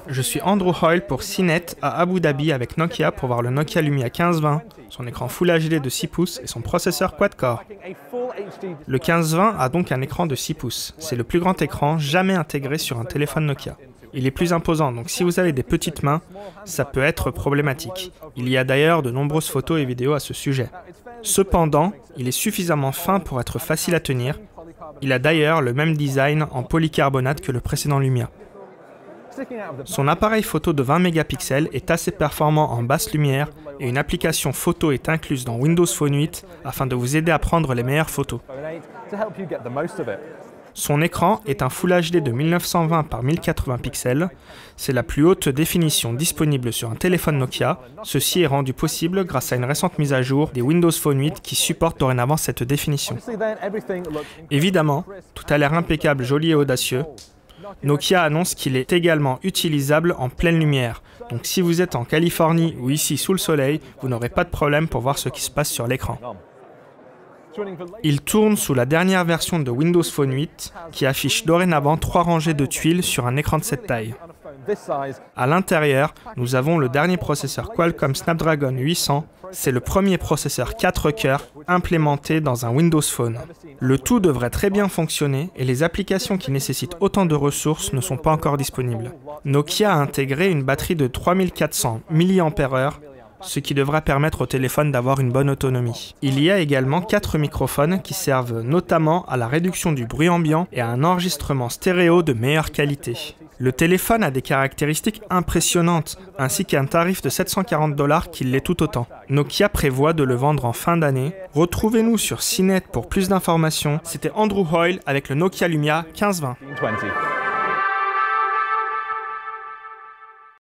Je suis Andrew Hoyle pour CNET à Abu Dhabi avec Nokia pour voir le Nokia Lumia 1520, son écran Full HD de 6 pouces et son processeur quad-core. Le 1520 a donc un écran de 6 pouces. C'est le plus grand écran jamais intégré sur un téléphone Nokia. Il est plus imposant, donc si vous avez des petites mains, ça peut être problématique. Il y a d'ailleurs de nombreuses photos et vidéos à ce sujet. Cependant, il est suffisamment fin pour être facile à tenir. Il a d'ailleurs le même design en polycarbonate que le précédent Lumia. Son appareil photo de 20 mégapixels est assez performant en basse lumière et une application photo est incluse dans Windows Phone 8 afin de vous aider à prendre les meilleures photos. Son écran est un Full HD de 1920 par 1080 pixels. C'est la plus haute définition disponible sur un téléphone Nokia. Ceci est rendu possible grâce à une récente mise à jour des Windows Phone 8 qui supportent dorénavant cette définition. Évidemment, tout a l'air impeccable, joli et audacieux. Nokia annonce qu'il est également utilisable en pleine lumière. Donc si vous êtes en Californie ou ici sous le soleil, vous n'aurez pas de problème pour voir ce qui se passe sur l'écran. Il tourne sous la dernière version de Windows Phone 8 qui affiche dorénavant 3 rangées de tuiles sur un écran de cette taille. À l'intérieur, nous avons le dernier processeur Qualcomm Snapdragon 800. C'est le premier processeur 4 cœurs implémenté dans un Windows Phone. Le tout devrait très bien fonctionner et les applications qui nécessitent autant de ressources ne sont pas encore disponibles. Nokia a intégré une batterie de 3400 mAh, ce qui devra permettre au téléphone d'avoir une bonne autonomie. Il y a également 4 microphones qui servent notamment à la réduction du bruit ambiant et à un enregistrement stéréo de meilleure qualité. Le téléphone a des caractéristiques impressionnantes, ainsi qu'un tarif de 740 $ qui l'est tout autant. Nokia prévoit de le vendre en fin d'année. Retrouvez-nous sur CNET pour plus d'informations. C'était Andrew Hoyle avec le Nokia Lumia 1520.